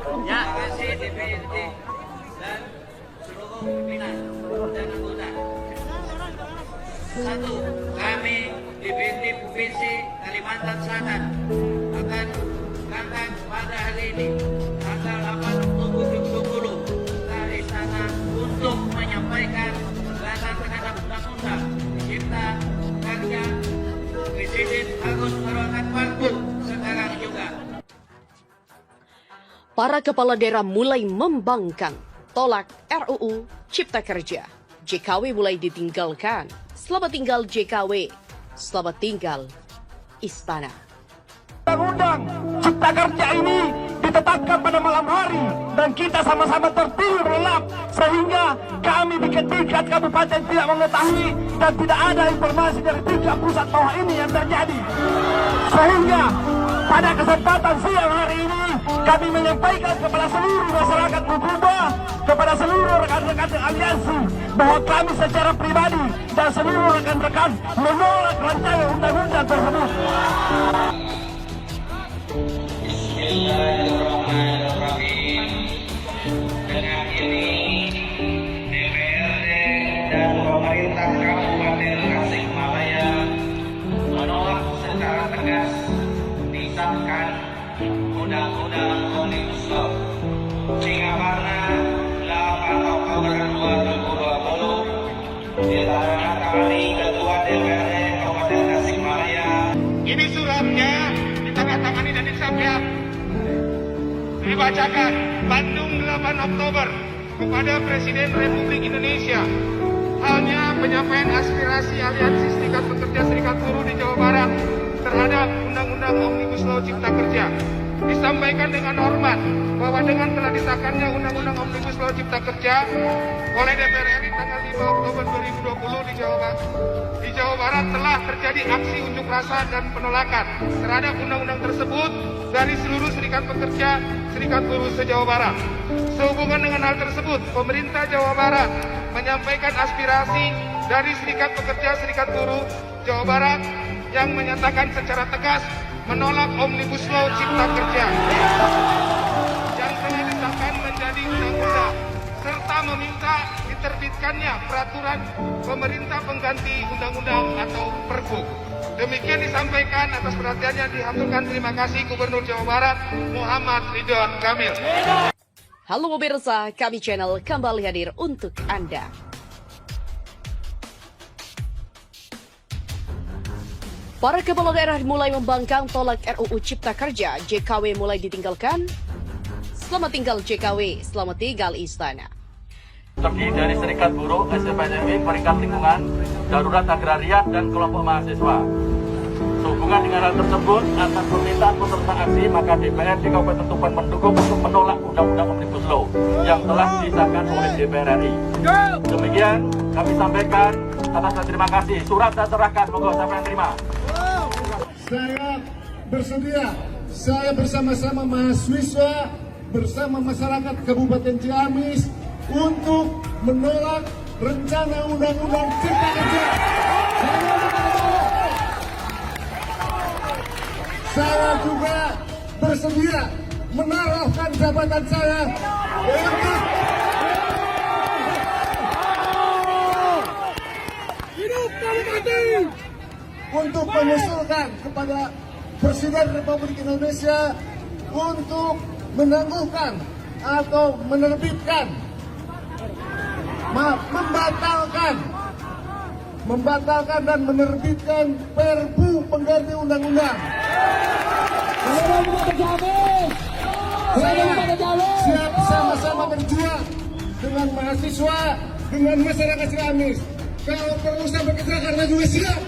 Ya, kasih DPRD dan seluruh pimpinan dan anggota. Satu, kami DPRD Provinsi Kalimantan Selatan akan datang pada hari ini tanggal 8 Oktober 2020 ke istana untuk menyampaikan gugatan terhadap undang-undang Cipta Kerja Presiden harus merupakan waktu sekarang juga. Para kepala daerah mulai membangkang tolak RUU Cipta Kerja. JKW mulai ditinggalkan. Selamat tinggal JKW. Selamat tinggal Istana. Undang-undang Cipta Kerja ini ditetapkan pada malam hari dan kita sama-sama tertidur lelap sehingga kami di tingkat kabupaten tidak mengetahui dan tidak ada informasi dari tingkat pusat bawah ini yang terjadi. Sehingga pada kesempatan siang hari ini kami menyampaikan kepada seluruh masyarakat Bukuba, kepada seluruh rekan-rekan aliansi bahwa kami secara pribadi dan seluruh rekan-rekan menolak rancangan undang-undang tersebut. Bismillahirrahmanirrahim. Dengan ini DPRD dan pemerintah Kabupaten Tasikmalaya menolak secara tegas disahkan Undang-Undang Omnibus Law sehingga pada 8 Oktober 2020 ditandatangani Ketua DPRD Kabupaten Tasikmalaya. Ini suratnya ditandatangani dan disampaikan dibacakan Bandung 8 Oktober kepada Presiden Republik Indonesia. Halnya penyampaian aspirasi aliansi Serikat Pekerja Serikat Buruh di Jawa Barat terhadap Undang-Undang Omnibus Law Cipta Kerja. Disampaikan dengan hormat bahwa dengan telah disahkannya Undang-Undang Omnibus Law Cipta Kerja oleh DPR RI tanggal 5 Oktober 2020 di Jawa Barat telah terjadi aksi unjuk rasa dan penolakan terhadap undang-undang tersebut dari seluruh serikat pekerja Serikat Buruh se-Jawa Barat. Sehubungan dengan hal tersebut, pemerintah Jawa Barat menyampaikan aspirasi dari Serikat Pekerja Serikat Buruh Jawa Barat yang menyatakan secara tegas menolak Omnibus Law Cipta Kerja yang telah disahkan menjadi undang-undang serta meminta diterbitkannya peraturan pemerintah pengganti undang-undang atau Pergub. Demikian disampaikan, atas perhatiannya dihaturkan terima kasih Gubernur Jawa Barat Muhammad Ridwan Kamil. Halo pemirsa, kami channel kembali hadir untuk Anda. Para kepala daerah mulai membangkang tolak RUU Cipta Kerja. JKW mulai ditinggalkan. Selamat tinggal JKW, selamat tinggal Istana. Terdiri dari Serikat Buruh, SFNMI, Peringkat Lingkungan, Darurat Agrarian, dan kelompok mahasiswa. Sehubungan dengan hal tersebut, atas permintaan peserta aksi, maka DPRD Kabupaten Tuban mendukung untuk menolak Undang-Undang Omnibus Law yang telah disahkan oleh DPR RI. Demikian kami sampaikan, atas terima kasih. Surat saya serahkan, monggo sampai terima. Saya bersedia, saya bersama-sama mahasiswa, bersama masyarakat Kabupaten Ciamis untuk menolak rencana Undang-Undang Cipta Kerja. Saya juga bersedia menaruhkan jabatan saya untuk mengusulkan kepada Presiden Republik Indonesia untuk menangguhkan atau menerbitkan, membatalkan dan menerbitkan Perpu pengganti undang-undang. Saya siap sama-sama berjuang dengan mahasiswa, dengan masyarakat Ciamis. Kalau perlu sampai ke Jakarta juga siap.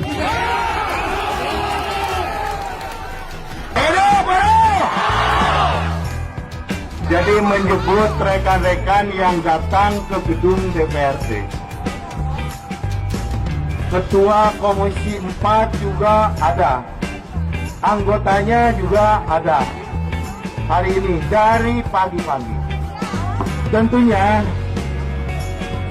Jadi menyebut rekan-rekan yang datang ke gedung DPRD. Ketua Komisi 4 juga ada. Anggotanya juga ada. Hari ini dari pagi-pagi. Tentunya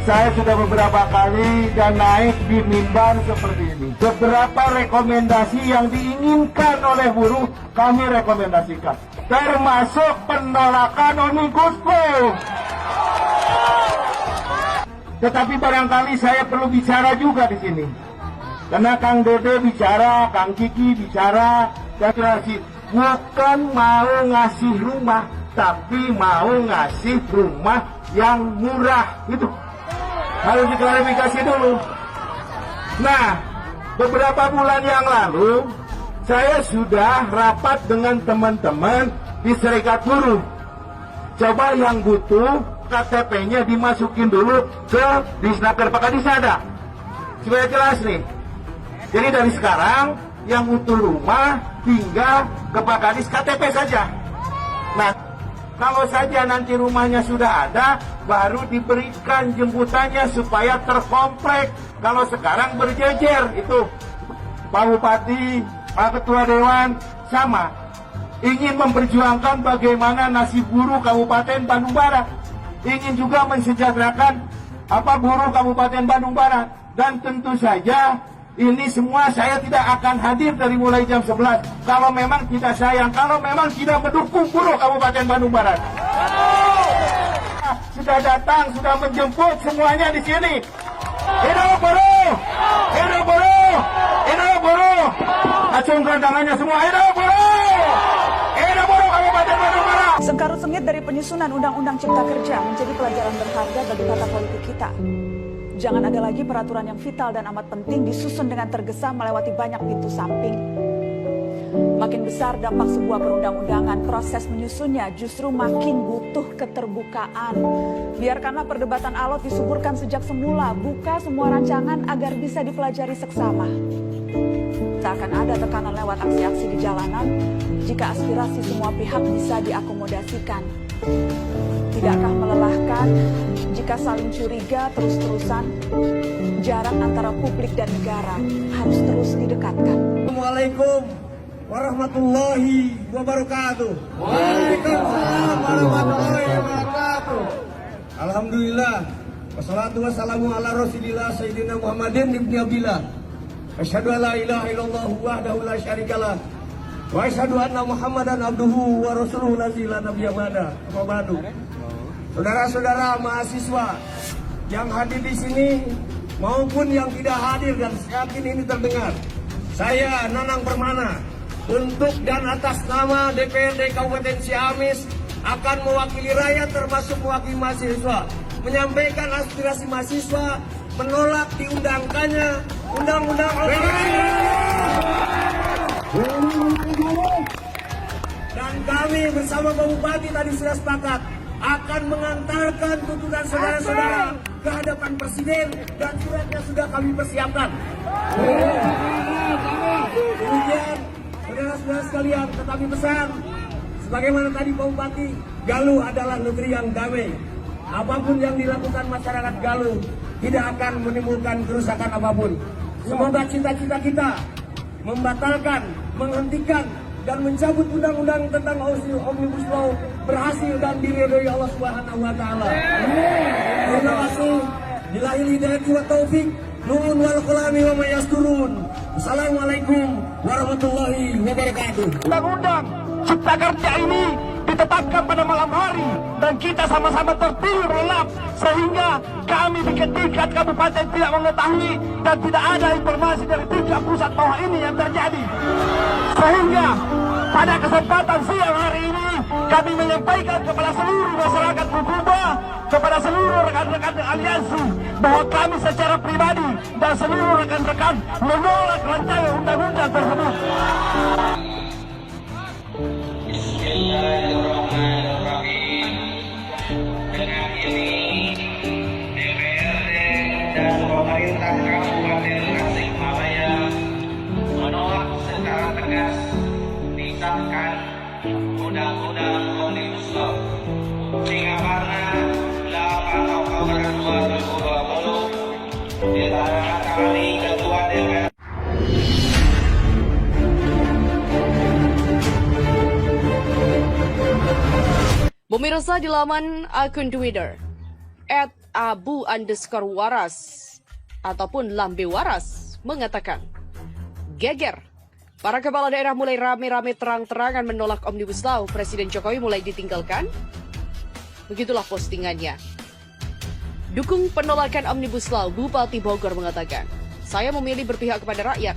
saya sudah beberapa kali dan naik di mimbar seperti ini. Beberapa rekomendasi yang diinginkan oleh buruh kami rekomendasikan. termasuk penolakan Omnibus Law. Tetapi barangkali saya perlu bicara juga di sini. Karena Kang Dede bicara, Kang Kiki bicara, dan bukan mau ngasih rumah, tapi mau ngasih rumah yang murah. Itu harus diklarifikasi dulu. Nah, beberapa bulan yang lalu, saya sudah rapat dengan teman-teman di Serikat Buruh. Coba yang butuh KTP-nya dimasukin dulu ke Disnaker Pakadisada. Supaya jelas nih. Jadi dari sekarang yang butuh rumah tinggal ke Pakadis KTP saja. Nah, kalau saja nanti rumahnya sudah ada, baru diberikan jemputannya supaya terkomplek. Kalau sekarang berjejer itu Pak Bupati, Pak Ketua Dewan sama ingin memperjuangkan bagaimana nasib buruh Kabupaten Bandung Barat. Ingin juga mensejahterakan buruh Kabupaten Bandung Barat. Dan tentu saja ini semua saya tidak akan hadir dari mulai jam 11 kalau memang tidak sayang, kalau memang tidak mendukung buruh Kabupaten Bandung Barat. Sudah datang, sudah menjemput semuanya di sini. Hidup buruh! Hidup buruh! Hidup buruh! Acungkan tangannya semua. Hidup buruh! Hidup buruh Kabupaten Bandung Barat! Sengkarut sengit dari penyusunan Undang-Undang Cipta Kerja menjadi pelajaran berharga bagi tata politik kita. Jangan ada lagi peraturan yang vital dan amat penting disusun dengan tergesa melewati banyak pintu samping. Makin besar dampak sebuah perundang-undangan, proses menyusunnya justru makin butuh keterbukaan. Biarkanlah perdebatan alot disuburkan sejak semula, buka semua rancangan agar bisa dipelajari seksama. Tak akan ada tekanan lewat aksi-aksi di jalanan jika aspirasi semua pihak bisa diakomodasikan. Tidakkah melelahkan jika saling curiga terus-terusan? Jarak antara publik dan negara harus terus didekatkan. Assalamualaikum warahmatullahi wabarakatuh. Waalaikumsalam warahmatullahi wabarakatuh. Alhamdulillah. Wassalatu wassalamu ala Rasulillah Sayyidina Muhammadin ibni Abdillah. Asyhadu an la ilaha illallah wahdahu la syarikalah. Wa asyhadu anna Muhammadan abduhu wa rasuluhu la nabiyya ba'da. Amma ba'du. Saudara-saudara mahasiswa yang hadir di sini maupun yang tidak hadir dan yakin ini terdengar. Saya Nanang Permana untuk dan atas nama DPRD Kabupaten Ciamis akan mewakili rakyat termasuk mewakili mahasiswa menyampaikan aspirasi mahasiswa menolak diundangkannya Undang-Undang dan kami bersama Pak Bupati tadi sudah sepakat akan mengantarkan tuntutan saudara-saudara ke hadapan Presiden dan suratnya sudah kami persiapkan. Kemudian saudara-saudara sekalian, tetapi pesan sebagaimana tadi Pak Bupati, Galuh adalah negeri yang damai. Apapun yang dilakukan masyarakat Galuh tidak akan menimbulkan kerusakan apapun. Semoga cita-cita kita membatalkan, menghentikan dan mencabut undang-undang tentang Omnibus Law berhasil dan diridhoi Allah Subhanahu wa taala. Terima kasih. Billahi hidayah wa taufik. Nuhun wal qalami wa mayasturun. Assalamualaikum warahmatullahi wabarakatuh. Undang-undang Cipta Kerja ini ditetapkan pada malam hari dan kita sama-sama tertidur lelap sehingga kami di tingkat kabupaten tidak mengetahui dan tidak ada informasi dari tingkat pusat bahwa ini yang terjadi. Sehingga pada kesempatan siang hari ini kami menyampaikan kepada seluruh masyarakat Bukuba, kepada seluruh rekan-rekan aliansi bahwa kami secara pribadi dan seluruh rekan-rekan menolak rancangan undang-undang tersebut. Bismillahirrahmanirrahim. Dengan ini DPRD dan pemerintah Kabupaten Tasikmalaya menolak secara tegas disahkan Undang-Undang Omnibus Law 8 Oktober 2020 ditandatangani Ketua DPR. Pemirsa di laman akun Twitter @abu_waras ataupun Lambe Waras mengatakan, geger Para kepala daerah mulai rame-rame terang-terangan menolak Omnibus Law. Presiden Jokowi mulai ditinggalkan. Begitulah postingannya. Dukung penolakan Omnibus Law, Bupati Bogor mengatakan, saya memilih berpihak kepada rakyat.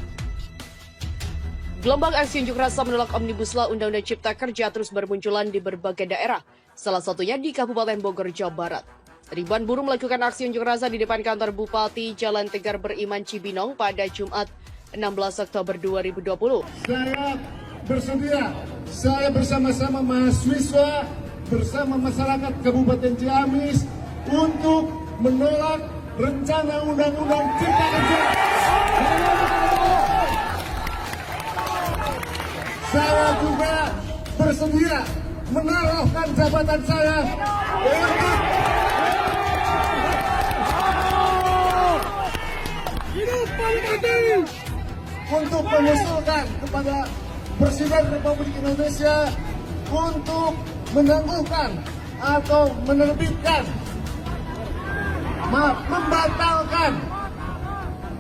Gelombang aksi unjuk rasa menolak Omnibus Law Undang-Undang Cipta Kerja terus bermunculan di berbagai daerah, salah satunya di Kabupaten Bogor, Jawa Barat. Ribuan buruh melakukan aksi unjuk rasa di depan kantor Bupati Jalan Tegar Beriman Cibinong pada Jumat 16 Oktober 2020. Saya bersedia, saya bersama-sama mahasiswa, bersama masyarakat Kabupaten Ciamis untuk menolak rencana Undang-Undang Cipta Kerja. Saya juga bersedia menaruhkan jabatan saya untuk mengusulkan kepada Presiden Republik Indonesia untuk menangguhkan atau menerbitkan,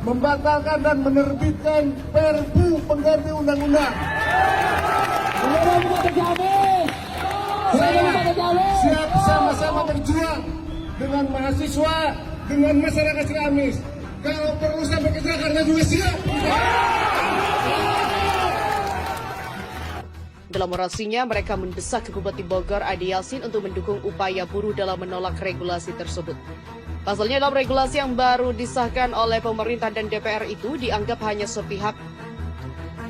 membatalkan dan menerbitkan Perpu pengganti undang-undang. Saya siap sama-sama berjuang dengan mahasiswa, dengan masyarakat Ciamis. Kalau perlu sampai ke Jakarta juga siap. Dalam orasinya, mereka mendesak Bupati Bogor Ade Yasin untuk mendukung upaya buruh dalam menolak regulasi tersebut. Pasalnya, dalam regulasi yang baru disahkan oleh pemerintah dan DPR itu dianggap hanya sepihak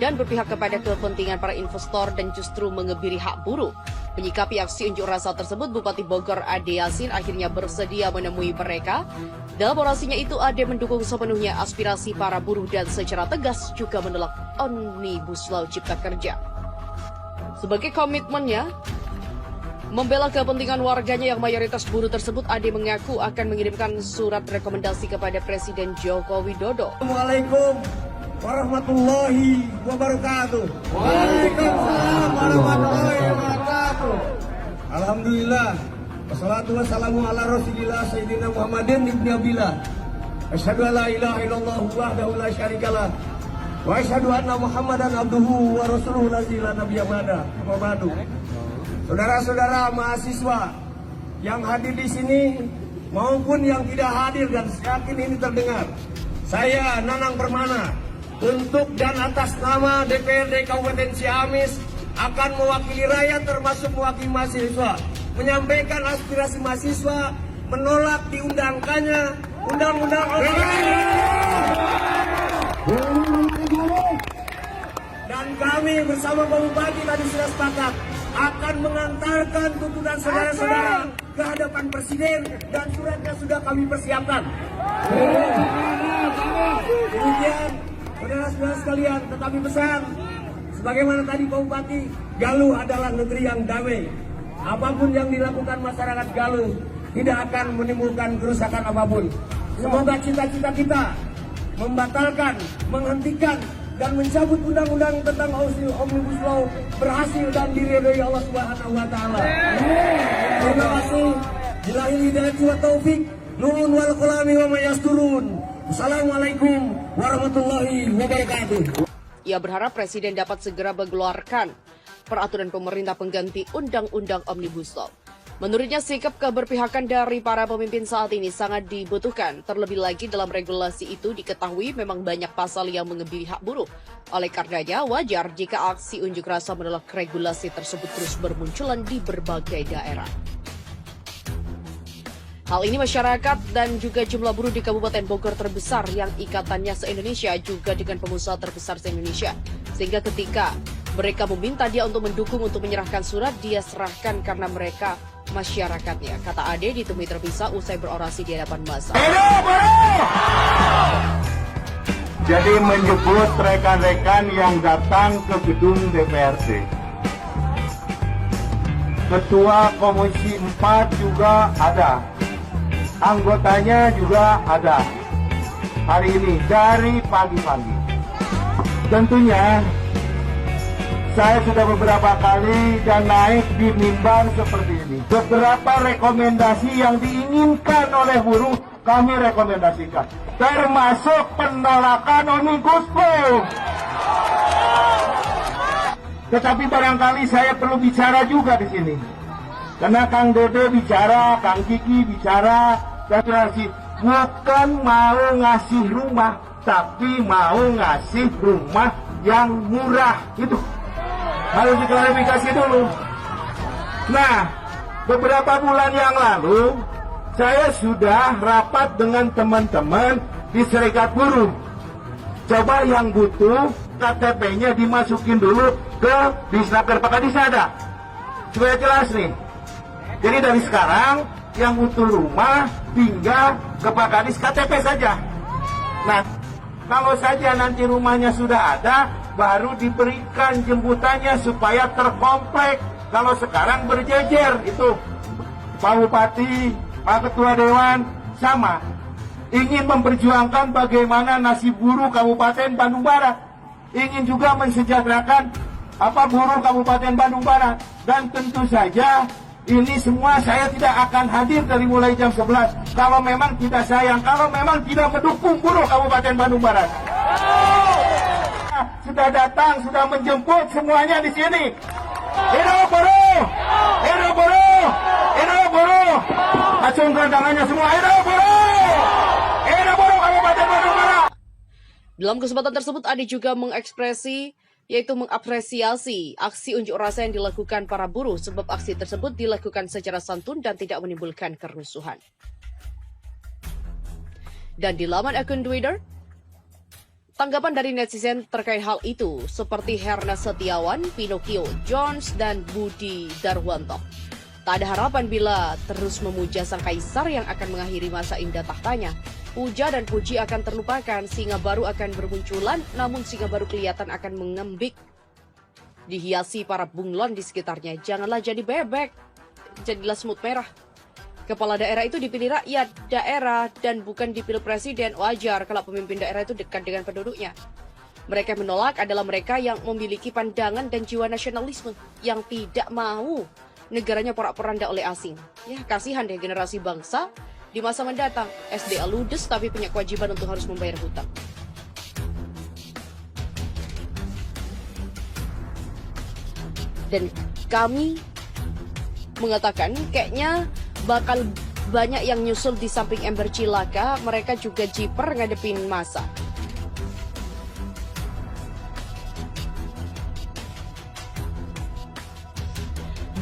dan berpihak kepada kepentingan para investor dan justru mengebiri hak buruh. Menyikapi aksi unjuk rasa tersebut, Bupati Bogor Ade Yasin akhirnya bersedia menemui mereka. Dalam orasinya itu, Ade mendukung sepenuhnya aspirasi para buruh dan secara tegas juga menolak Omnibus Law Cipta Kerja. Sebagai komitmennya membela kepentingan warganya yang mayoritas buruh tersebut, Ade mengaku akan mengirimkan surat rekomendasi kepada Presiden Joko Widodo. Assalamualaikum warahmatullahi wabarakatuh. Waalaikumsalam warahmatullahi wabarakatuh. Alhamdulillah. Wassalatu wassalamu ala rasulillah Sayyidina Muhammadin ibn Abdillah. Asyhadu an la ilaha illallah wahdahu la syarikalah. Wa asyhadu anna Muhammadan abduhu wa rasuluhu la nabiyya ba'du. Saudara-saudara mahasiswa yang hadir di sini maupun yang tidak hadir dan yakin ini terdengar, saya Nanang Permana untuk dan atas nama DPRD Kabupaten Ciamis akan mewakili rakyat termasuk mewakili mahasiswa menyampaikan aspirasi mahasiswa menolak diundangkannya Undang-Undang dan kami bersama Pak Bupati tadi sudah sepakat akan mengantarkan tuntutan saudara-saudara ke hadapan Presiden dan suratnya sudah kami persiapkan. Kemudian saudara-saudara sekalian, tetapi pesan sebagaimana tadi Pak Bupati, Galuh adalah negeri yang damai. Apapun yang dilakukan masyarakat Galuh tidak akan menimbulkan kerusakan apapun. Semoga cita-cita kita membatalkan, menghentikan dan mencabut undang-undang tentang Omnibus Law berhasil dan diridhoi Allah Subhanahu wa taala. Terima kasih. Billahi hidayah wa taufik. Nuhun wal qalami wa mayasturun. Assalamualaikum warahmatullahi wabarakatuh. Ia berharap Presiden dapat segera mengeluarkan peraturan pemerintah pengganti Undang-Undang Omnibus Law. Menurutnya, sikap keberpihakan dari para pemimpin saat ini sangat dibutuhkan. Terlebih lagi dalam regulasi itu diketahui memang banyak pasal yang mengebiri hak buruh. Oleh karenanya, wajar jika aksi unjuk rasa menolak regulasi tersebut terus bermunculan di berbagai daerah. Hal ini masyarakat dan juga jumlah buruh di Kabupaten Bogor terbesar yang ikatannya se-Indonesia juga dengan pengusaha terbesar se-Indonesia. Sehingga ketika mereka meminta dia untuk mendukung untuk menyerahkan surat, dia serahkan karena mereka masyarakatnya. Kata Ade ditemui terpisah usai berorasi di hadapan massa. Jadi menyebut rekan-rekan yang datang ke gedung DPRD. Ketua Komisi 4 juga ada. Anggotanya juga ada. Hari ini dari pagi-pagi. Tentunya saya sudah beberapa kali dan naik di mimbar seperti ini. Beberapa rekomendasi yang diinginkan oleh buruh kami rekomendasikan. Termasuk penolakan Omnibus Law. Tetapi barangkali saya perlu bicara juga di sini. Karena Kang Dede bicara, Kang Kiki bicara, deklarasi bukan mau ngasih rumah, tapi mau ngasih rumah yang murah. Itu harus diklarifikasi dulu. Nah, beberapa bulan yang lalu saya sudah rapat dengan teman-teman di Serikat Buruh. Coba yang butuh KTP-nya dimasukin dulu ke Disnaker Pakadisada. Supaya jelas nih. Jadi dari sekarang yang butuh rumah tinggal ke Pakadis KTP saja. Nah, kalau saja nanti rumahnya sudah ada, baru diberikan jemputannya supaya terkomplek. Kalau sekarang berjejer itu Pak Bupati, Pak Ketua Dewan sama ingin memperjuangkan bagaimana nasib buruh Kabupaten Bandung Barat, ingin juga mensejahterakan buruh Kabupaten Bandung Barat, dan tentu saja ini semua saya tidak akan hadir dari mulai jam 11 kalau memang tidak sayang, kalau memang tidak mendukung buruh Kabupaten Bandung Barat. Sudah datang, sudah menjemput semuanya di sini. Hidup buruh! Hidup buruh! Hidup buruh! Acungkan tangannya semua. Hidup buruh! Hidup buruh Kabupaten Bandung Barat! Dalam kesempatan tersebut, Ade juga mengapresiasi aksi unjuk rasa yang dilakukan para buruh sebab aksi tersebut dilakukan secara santun dan tidak menimbulkan kerusuhan. Dan di laman akun Twitter, tanggapan dari netizen terkait hal itu seperti Herna Setiawan, Pinocchio Jones, dan Budi Darwanto. Tak ada harapan bila terus memuja sang kaisar yang akan mengakhiri masa indah tahtanya. Puja dan puji akan terlupakan, singa baru akan bermunculan, namun singa baru kelihatan akan mengembik. Dihiasi para bunglon di sekitarnya, janganlah jadi bebek, jadilah semut merah. Kepala daerah itu dipilih rakyat daerah dan bukan dipilih presiden. Wajar kalau pemimpin daerah itu dekat dengan penduduknya. Mereka menolak adalah mereka yang memiliki pandangan dan jiwa nasionalisme, yang tidak mau negaranya porak-poranda oleh asing. Ya, kasihan deh generasi bangsa di masa mendatang. SDA ludes tapi punya kewajiban untuk harus membayar hutang. Dan kami mengatakan kayaknya bakal banyak yang nyusul di samping ember cilaka, mereka juga jiper ngadepin masa.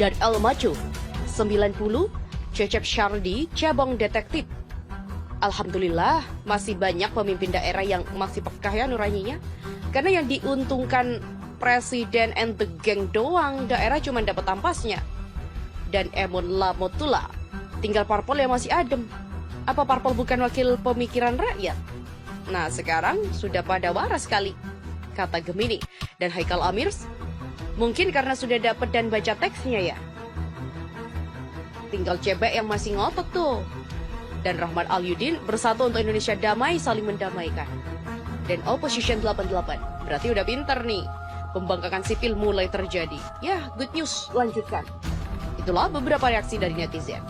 Dan El Macu 90, Cecep Syardi, cabang detektif. Alhamdulillah masih banyak pemimpin daerah yang masih pekah ya nuraninya. Karena yang diuntungkan presiden and the gang doang, daerah cuma dapat ampasnya. Dan Emun Lamotula, tinggal parpol yang masih adem. Apa parpol bukan wakil pemikiran rakyat? Nah sekarang sudah pada waras sekali, kata Gemini. Dan Haikal Amirs, mungkin karena sudah dapat dan baca teksnya ya. Tinggal Cebek yang masih ngotot tuh. Dan Rahmat Al-Yudin, bersatu untuk Indonesia damai, saling mendamaikan. Dan Opposition 88, berarti udah pinter nih. Pembangkangan sipil mulai terjadi. Ya, good news, lanjutkan. Itulah beberapa reaksi dari netizen.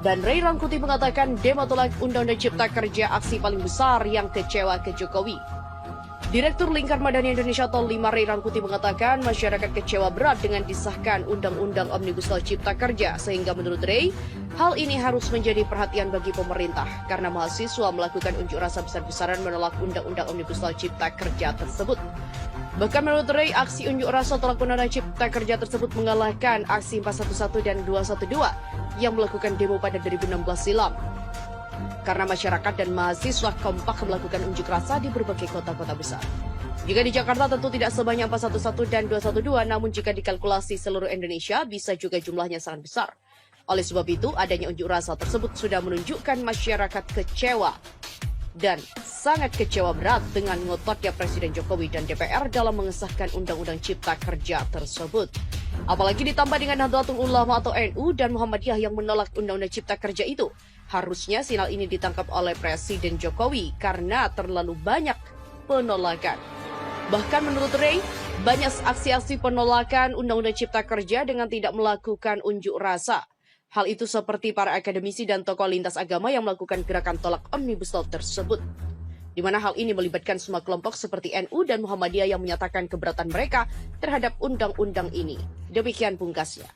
Dan Ray Rangkuti mengatakan demo tolak Undang-Undang Cipta Kerja aksi paling besar yang kecewa ke Jokowi. Direktur Lingkar Madani Indonesia atau 5 Ray Rangkuti mengatakan masyarakat kecewa berat dengan disahkan Undang-Undang Omnibus Law Cipta Kerja, sehingga menurut Ray, hal ini harus menjadi perhatian bagi pemerintah karena mahasiswa melakukan unjuk rasa besar-besaran menolak Undang-Undang Omnibus Law Cipta Kerja tersebut. Bahkan menurut Ray, aksi unjuk rasa tolak Undang-Undang Cipta Kerja tersebut mengalahkan aksi 411 dan 212 yang melakukan demo pada 2016 silam. Karena masyarakat dan mahasiswa kompak melakukan unjuk rasa di berbagai kota-kota besar. Jika di Jakarta tentu tidak sebanyak 411 dan 212, namun jika dikalkulasi seluruh Indonesia bisa juga jumlahnya sangat besar. Oleh sebab itu, adanya unjuk rasa tersebut sudah menunjukkan masyarakat kecewa dan sangat kecewa berat dengan ngototnya Presiden Jokowi dan DPR dalam mengesahkan Undang-Undang Cipta Kerja tersebut. Apalagi ditambah dengan Nahdlatul Ulama atau NU dan Muhammadiyah yang menolak Undang-Undang Cipta Kerja itu. Harusnya sinyal ini ditangkap oleh Presiden Jokowi karena terlalu banyak penolakan. Bahkan menurut Ray, banyak aksi-aksi penolakan Undang-Undang Cipta Kerja dengan tidak melakukan unjuk rasa. Hal itu seperti para akademisi dan tokoh lintas agama yang melakukan gerakan tolak Omnibus Law tersebut. di mana hal ini melibatkan semua kelompok seperti NU dan Muhammadiyah yang menyatakan keberatan mereka terhadap undang-undang ini. Demikian pungkasnya.